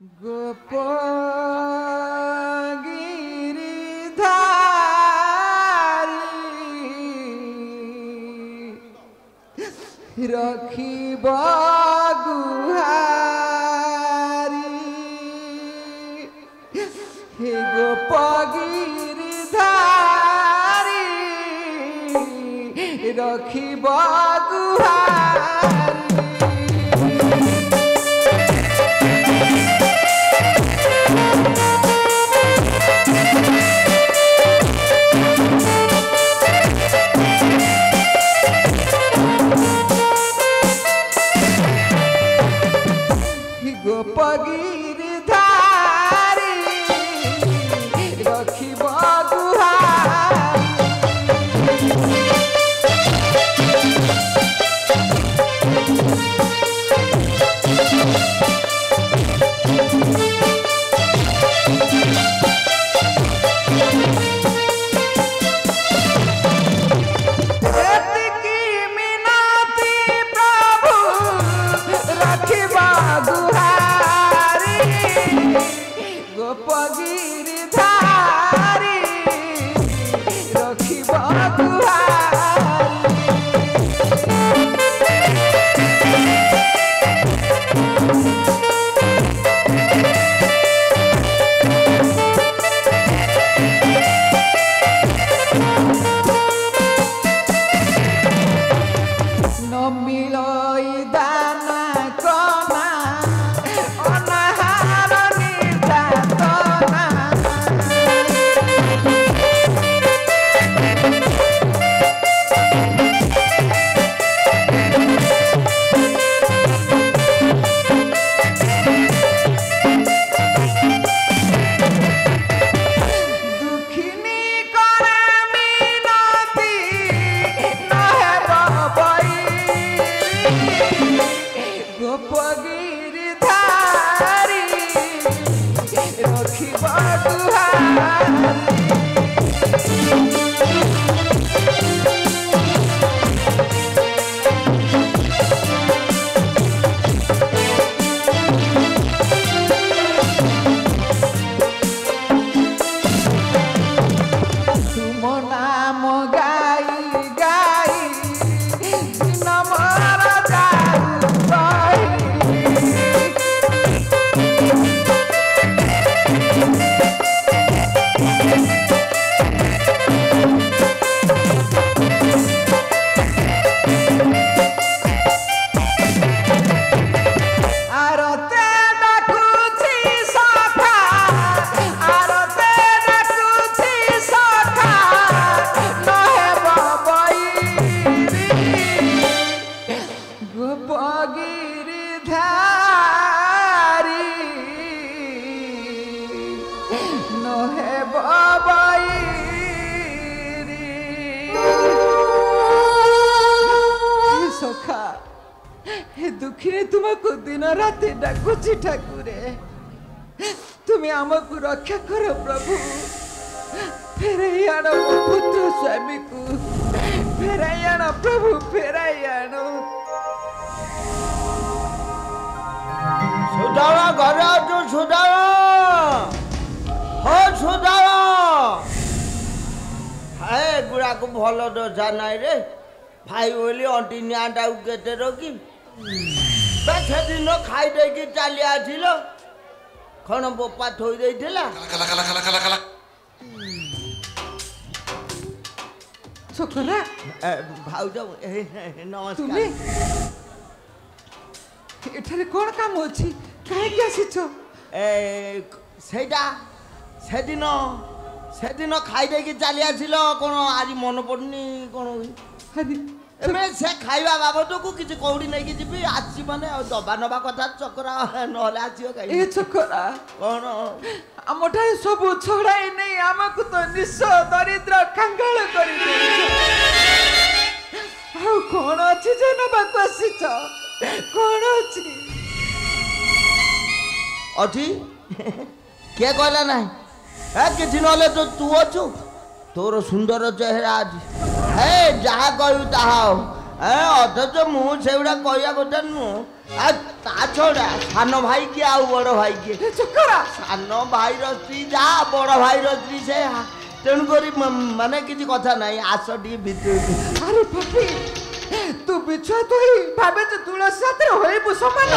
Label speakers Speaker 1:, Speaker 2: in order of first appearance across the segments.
Speaker 1: गोपगिरिधारी रखिब गुहारी हे गोपगिरिधारी रखिब गुहारी गोपगिरिधारी रखिब गोपगिरिधारी रखिब न मिलई दाना कना अनाहार निर्यातना दुखिनी करे मिनती नहेब गोपगिरिधारी रखिब तुम नाम गाई गाई दिन मर जाई आरते डाकुची सखा आरते डाकुची सखा नहेब बैरी गोपगिरिधारी नहेब बैरी सखा हे दुखी तुमको दिन रात डाकुची ठाकुरे तुम्हें आमको रक्षा कर प्रभु फेराई आण पुत्र स्वामी को फेराई आण प्रभु फेराई आण
Speaker 2: सुधारा घर आजु सुधारा हो सुधारा हाय गुड़ा को भलो दशा नाई रे भाई बोली अंटी निआटा केते रखी से दिन खाई देकी चली आसिल खण बोपा थोई देथिला
Speaker 1: छोकरा
Speaker 2: भाउज नमस्कार
Speaker 1: तुम्हें एठारे कौन काम अछि काहे के आसिछ
Speaker 2: सेटा सेदिन खाई देकी चली आसिल कोन आज मन पड़नी कोन
Speaker 1: अरे
Speaker 2: एमे से खाइबा बाबत को किछि कौड़ी नै कि जिबी आछि माने दबा नबा कथा चकरा नहले आछियो काई
Speaker 1: ए छोकरा
Speaker 2: कोन
Speaker 1: आमठारे सब छड़ाई नहीं आमको तो निस्स दरिद्र कंगाल करी आउ कौन अछि जे नबाको आसिछ कौन
Speaker 2: अछि के कहला नाही ए किछि नले तो तू अछु तोर सुंदर चेहरा आज जहाँ कहू ताहा अथच मुझे कहिया कथा नु ତା ଛଡ଼ା ସାନ ଭାଇ କିଏ ଆଉ ବଡ଼ ଭାଇ କିଏ?
Speaker 1: ଚକରା
Speaker 2: ସାନ ଭାଇର ସ୍ତ୍ରୀ ଯାହା ବଡ଼ ଭାଇର ସ୍ତ୍ରୀ ସେ ତେଣୁକରି ମାନେ କିଛି କଥା ନାହିଁ ଆସ ଟିକେ ଭିତରକୁ।
Speaker 1: ଆରେ ପପି ତୁ ବିଛୁଆ ତୁଇ ଭାବେ ଯେ ତୁଳସୀ ସାଥିରେ ହୋଇବୁ ସମାନ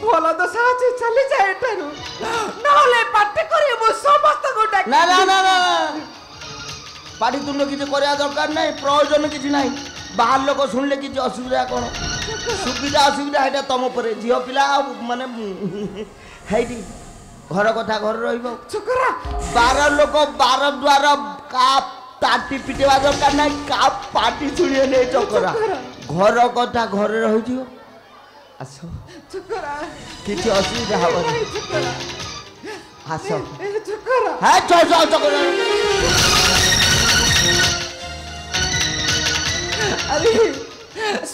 Speaker 1: ଭଲ ଦଶା ଅଛି ଚାଲିଯାଏ ଏଠାରୁ ନହେଲେ ପାଟି କରିବୁ ସମସ୍ତଙ୍କୁ ଡାକି।
Speaker 2: ନା ନା ନା ନା ପାଟିତୁଣ୍ଡ କିଛି କରିବା ଦରକାର ନାହିଁ ପ୍ରয়োଜନ କିଛି ନାହିଁ ବାହାର ଲୋକ ଶୁଣିଲେ କିଛି ଅସୁବିଧା କ'ଣ ସୁବିଧା ଅସୁବିଧା ସେଇଟା ତମ ଉପରେ ଝିଅ ପିଲା ଆଉ ମାନେ ହେଇଠି ଘର କଥା ଘରେ ରହିବ।
Speaker 1: ଚକରା
Speaker 2: ବାର ଲୋକ ବାର ଦ୍ୱାର କା ତାଟି ପିଟିବା ଦରକାର ନାହିଁ କା ପାଟି ଶୁଣିବେ ନେଇ ଚକରା ଘର କଥା ଘରେ ରହିଯିବ। ଆସ
Speaker 1: ଚକରା
Speaker 2: କିଛି ଅସୁବିଧା ହବନି ଆସ।
Speaker 1: ଚକରା
Speaker 2: হ্যাঁ চল চল চল
Speaker 1: আরে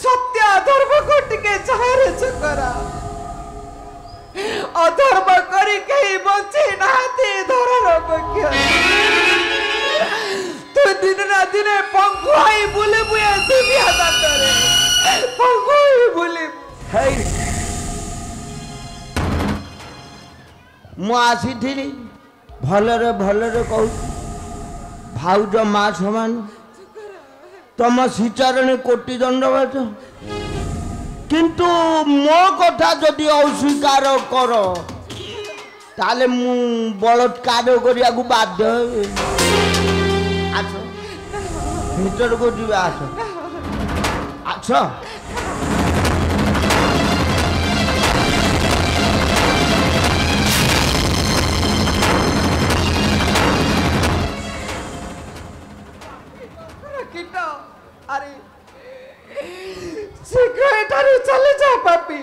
Speaker 1: সত্য অধর্ম को টিকে চাহে চকরা অধর্ম করি কেই বঞ্চি নাহাতি ধরার অপেক্ষা তুই দিন না দিনে পঙ্গু হই বুলে বুয়ে দুনিয়া দাঁড়ে পঙ্গু হই বুলে
Speaker 2: হেই ମୁଁ ଆସିଥିଲି ଭଲରେ ଭଲରେ କହୁଛି ଭାଉଜ ମା ସମାନ ତମ ଶ୍ରୀଚରଣୀ କୋଟି ଦଣ୍ଡବାଦ କିନ୍ତୁ ମୋ କଥା ଯଦି ଅସ୍ୱୀକାର କର ତାହେଲେ ମୁଁ ବଳାତ୍କାର କରିବାକୁ ବାଧ୍ୟ ହେବି। ଆସ ଭିତରକୁ ଯିବା ଆସ ଆସ।
Speaker 1: আরে শীঘ্র এঠারু চলে যা পাপি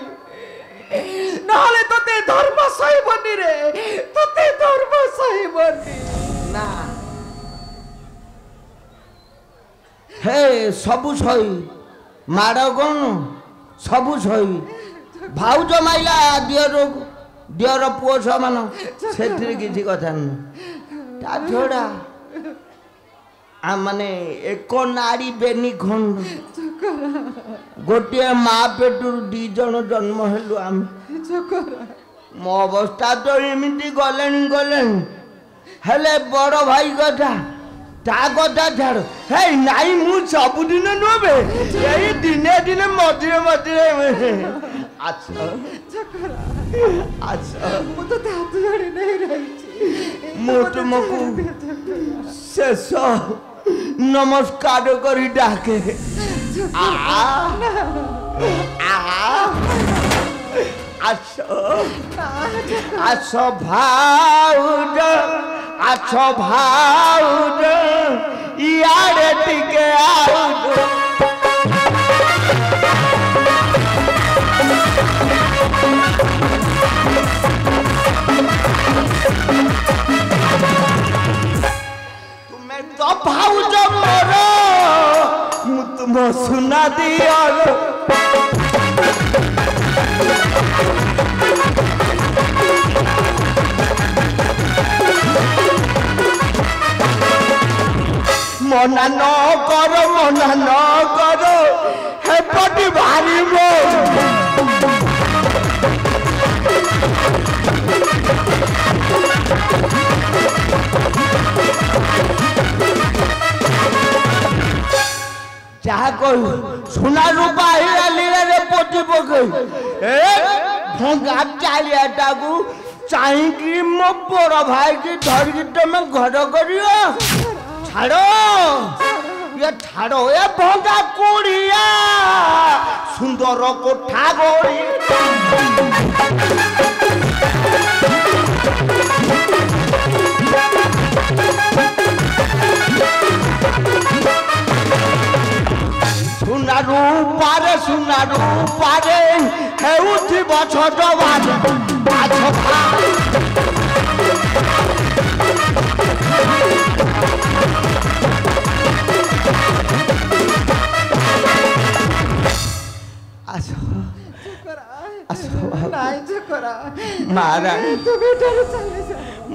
Speaker 1: নহলে তোতে ধর্ম সহিবনি রে তোতে ধর্ম সহিবনি
Speaker 2: না হে ସବୁ ସହି ମାଡ଼ କ'ଣ ସବୁ ସହି ଭାଉଜ ମାଇଲା ଦିଅର ପୁଅ ସମାନ ସେଥିରେ କିଛି କଥା ନୁହେଁ ତା ଛଡ଼ା ମାନେ ଏକ ନାରୀ ବେନି ଖଣ୍ଡ ଗୋଟିଏ ମା ପେଟରୁ 2 ଜଣ ଜନ୍ମ ହେଲୁ ଆମେ ମୋ ଅବସ୍ଥା ତ ଏମିତି ଗଲେଣି ହେଲେ ବଡ଼ ଭାଇ କଥା ତା କଥା ଛାଡ଼ ହେଇ ନାଇଁ ମୁଁ ସବୁଦିନ ନୁହେଁ ଏଇ ଦିନେ ଦିନେ ମଝିରେ ମଝିରେ ଆସ ଆସ ମୁଁ ତୁମକୁ ଶେଷ ନମସ୍କାର କରି ଡାକେ ଆସ ଆସ ଭାଉଜ ଆଛ ଭାଉଜ ଇଆଡ଼େ ଟିକେ ଆଉଜ ତୁମେ ତ ଭାଉଜ ମୋର ମୁଁ ତୁମ ସୁନା ଦିଅର ମନା ନ କର ହେପଟି ବାହାରିବ ଯାହା କହିବୁ ସୁନା ରୂପା ହୀରା ଲୀଳାରେ ପୋତି ପକେଇ ଏ ଭଙ୍ଗା ଚାଳିଆଟାକୁ ଚାହିଁକି ମୋ ବଡ଼ ଭାଇକି ଧରିକି ତମେ ଘର କରିବ ଛାଡ଼ ଛାଡ଼ ଏ ଭଙ୍ଗା କୋଡ଼ିଆ ସୁନ୍ଦର କୋଠା ଗଳି ସୁନା ରୂପାରେ ହେଉଥିବ ଛୋଟ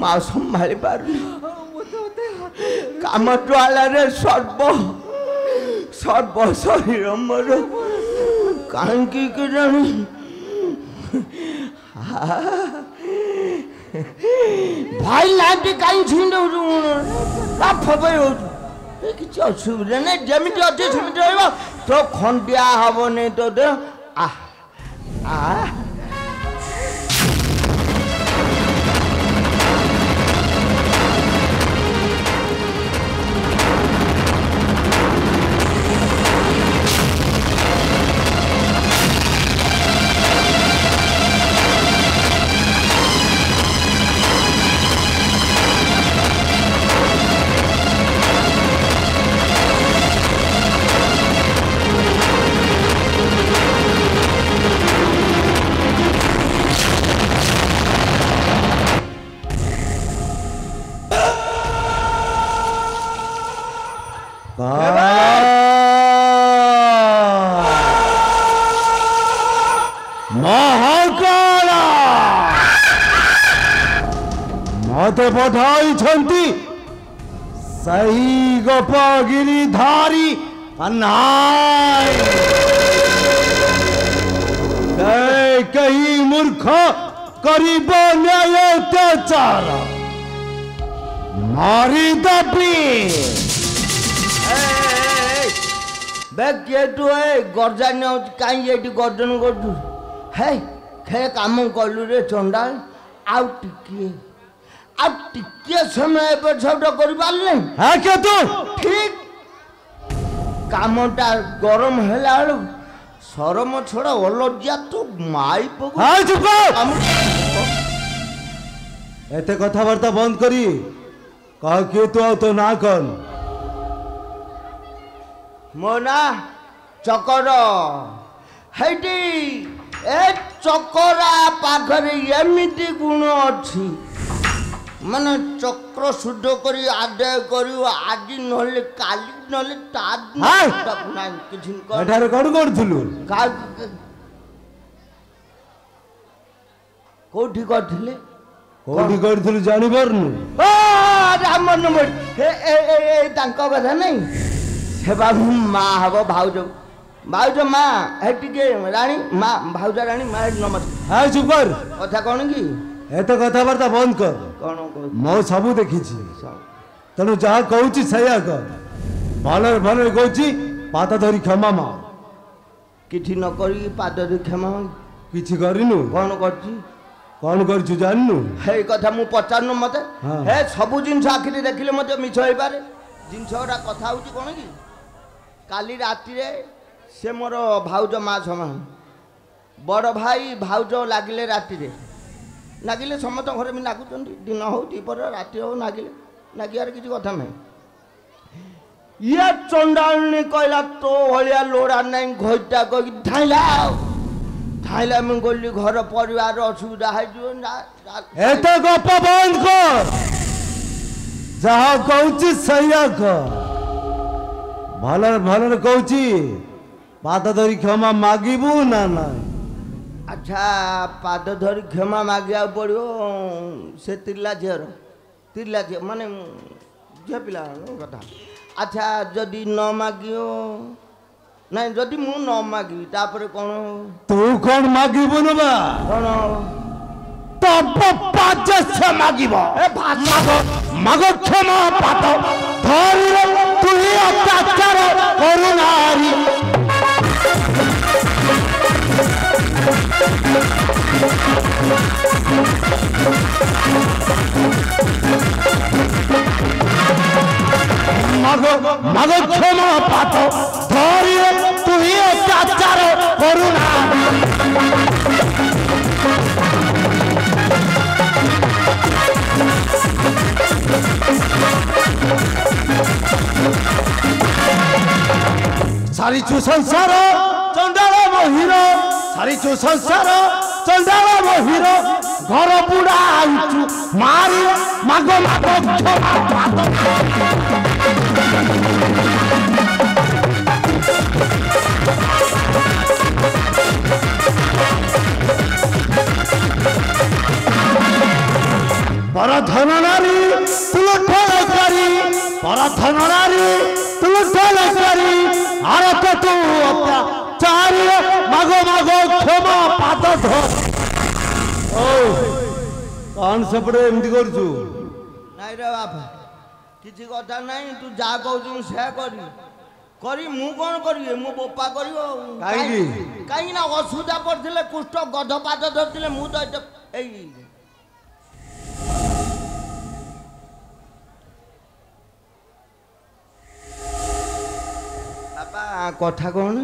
Speaker 2: ମା ସମ୍ଭାଳି ପାରୁନି କାମ ଜ୍ୱାଳାରେ ସର୍ବ ଶରୀର ମୋର କାହିଁକି କେଜାଣି भाई लाइट कहीं छीन फबई हो କିଛି ଅସୁବିଧା ନାହିଁ ଯେମିତି ଅଛି ସେମିତି ରହିବ ତ ଖଣ୍ଡିଆ ହବନି ତ ଦେହ
Speaker 3: मते पठाई सही गपगिरीधारी कहीं मूर्ख करीब न्याय अत्याचार मारी दबी
Speaker 2: तू गर्जन कहीं गर्जन कर काम कलु रे चंडाल आउ टिके समय कर ठीक कामटा गरम है सरम छड़ा अलजिया तो माई
Speaker 3: एते कथबार्ता बंद करी कह कि तू तो ना कन
Speaker 2: मो ना चकर हेटी ए चकरा पाखरे एमिति गुण अच्छी माने चक्र शुद्ध करी आदाय करी आज नहले काली नहले
Speaker 3: एठारे कोन करथुलु
Speaker 2: कोठी करथिले
Speaker 3: कोठी करथुलु जानि परनु
Speaker 2: ओ राम नंबर ए ए ए तांको कथा नहीं से बाबू मां हबो भाउजो भाउजो मां हेटिके रानी मां भाउजा रानी मां नमस्कार
Speaker 3: हां चुप कर
Speaker 2: कथा कोन की
Speaker 3: एते कथबार्ता बंद कर
Speaker 2: कौन
Speaker 3: मो सबू देखी तेणु जहाँ कहूँ सैया कर भल भल कहूँ पाद धरी क्षमा मा
Speaker 2: कि न करी पाद धरी क्षमा
Speaker 3: किछि करिनु
Speaker 2: कौन कर
Speaker 3: जाननु
Speaker 2: हे कथा मु पचारनु मते हे सबु जिंस आखिरी देखिले मते मिछ होई पारे जिंस ओरा कथा होची कोन की काली राती रे से मोर भाउज मा समान बड़ भाई भाउज लागिले राती रे नागिले समस्त घर भी नागुचंदी दिन हो दीपर राति हो नागिले नागियार किसी कथा नहीं ये चंडालनी कहला तो भलिया लोड़ा नहीं घोटा कही धाइला धाइला मैं गली घर परिवार असुविधा है जो
Speaker 3: एते गप बंद कर जहाँ कहूँ सैया कर भल भल कहूँ पाद धरी क्षमा मागिबू ना ना
Speaker 2: अच्छा पाद धरी क्षमा मागिया पड़ो से तिर्ला झीर माने झील पिला कथा अच्छा जदि न मागियो नहीं जदि मु न मागी तापरे कौन
Speaker 3: तू कौन मागिबु न बा
Speaker 2: कौन
Speaker 3: तब पाज से मागिबो ए मागो क्षमा पात धरी तू ही अत्याचार करुणारी मगो क्षमा पात धरी तू ही अत्याचार करुणा सारिचु संसार चंडाल महिर सारिचु संसार चंडाल महिर घर बुढ़ा आउचु मारी मागो मागो क्षमा पात परधन नारी तुलठल करी परधन नारी तुलठल करी आरत तू अत्याचारी मागो मागो क्षमा पात धर कौन सेपटे एमती करछु
Speaker 2: नाई रे बापा किसी कथा नहीं तू जा कहू से करी मु कौन करी मो बोपा करियो कहीं ना असुविधा पड़े कुष्ठ गध पाद धरते मु तो बापा कथा कौन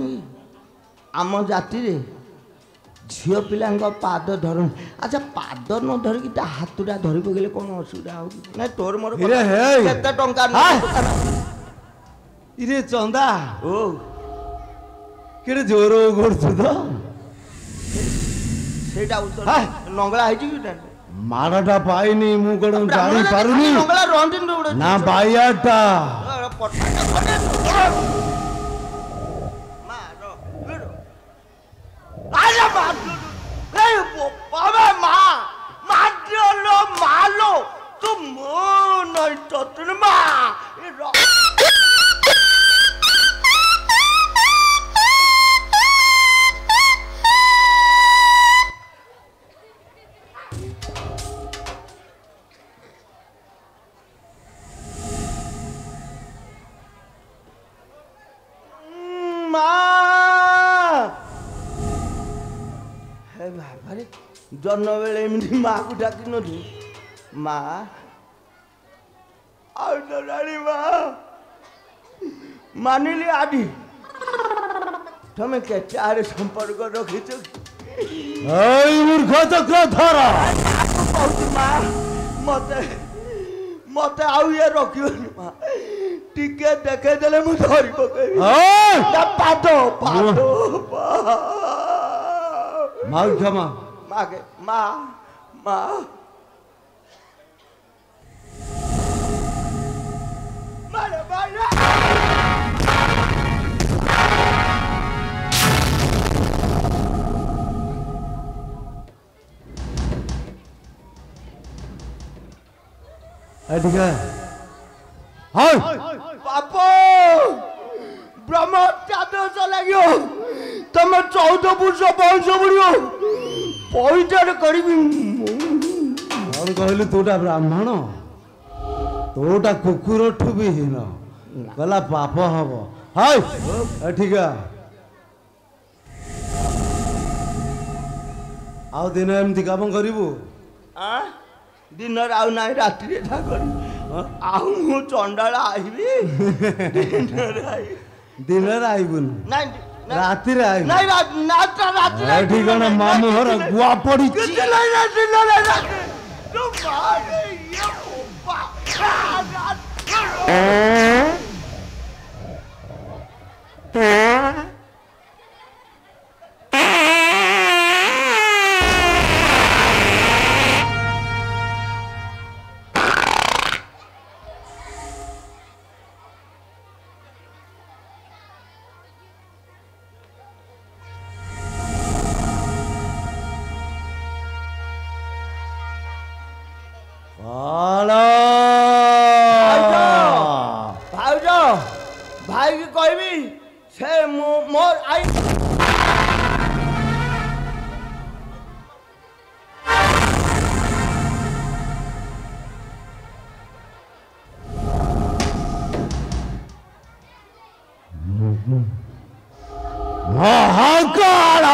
Speaker 2: आम जाति रे झील पिला पाद धर अच्छा पाद न धरिकी हाथटा धरी पकड़े कौन असुविधा हो ना तोर मोर केते टंका
Speaker 3: इरे चंदा
Speaker 2: ओ
Speaker 3: केड़े जोर करछु तो
Speaker 2: सेटा उतर नंगला है जी
Speaker 3: माराटा पाइनी मु कोन जानी पारुनी
Speaker 2: नंगला रंदिन
Speaker 3: ना बायाटा
Speaker 2: आजा मार ए बाबा मारो मालो तुम नहीं तो तुम जन्म बेले एमती माँ को डाक माँ माँ मानिली आदि तुम्हें के संपर्क रखीच
Speaker 3: मूर्ख चक्र धर
Speaker 2: माँ मत मत आउ ये रखियोनी माँ टिके देखे देले मु धरी पकई पादो पादो
Speaker 3: माँ क्षमा
Speaker 2: माँ के माँ माँ मारे मारे
Speaker 3: ठीक है हाँ
Speaker 2: बापो ब्रह्मचार्य चलागियो तुम 14 पुरुष वंश बुड़ियो पैठार करी
Speaker 3: कौन कहलु तोटा ब्राह्मण तोटा कुकुर ठू भी हीन गला पाप हम हाय ठीक है आउ दिन एमती काम करिबु
Speaker 2: दिन आउ ना रात्रि आउ मु चंडाला आइबी
Speaker 3: दिन आइबुन राति रे आइबु
Speaker 2: नहीं रात्रि
Speaker 3: ठीक है मामू हर गुआ पड़ी
Speaker 2: भाई की कहबी से मोर आई
Speaker 3: महाकाल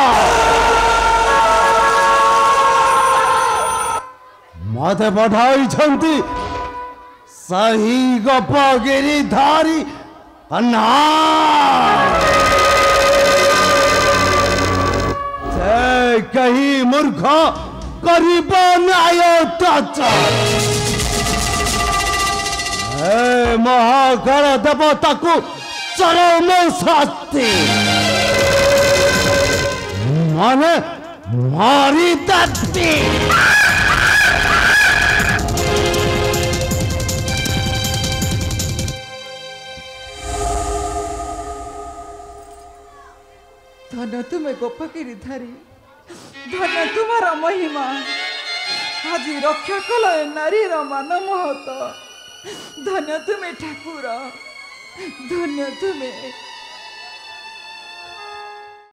Speaker 3: मते पठाई छंती सही गपगिरी धारी अन्ना से कहीं मूर्ख करीब न्याय महाकाल देवता को चरम शास्ति माने मारी दत्ती
Speaker 1: धन्य तुम्हें गोपगिरी धारी धन्य तुम्हारा महिमा आज रक्षा कल नारीर मान महत धन्य तुम्हें ठाकुर धन्य तुम्हें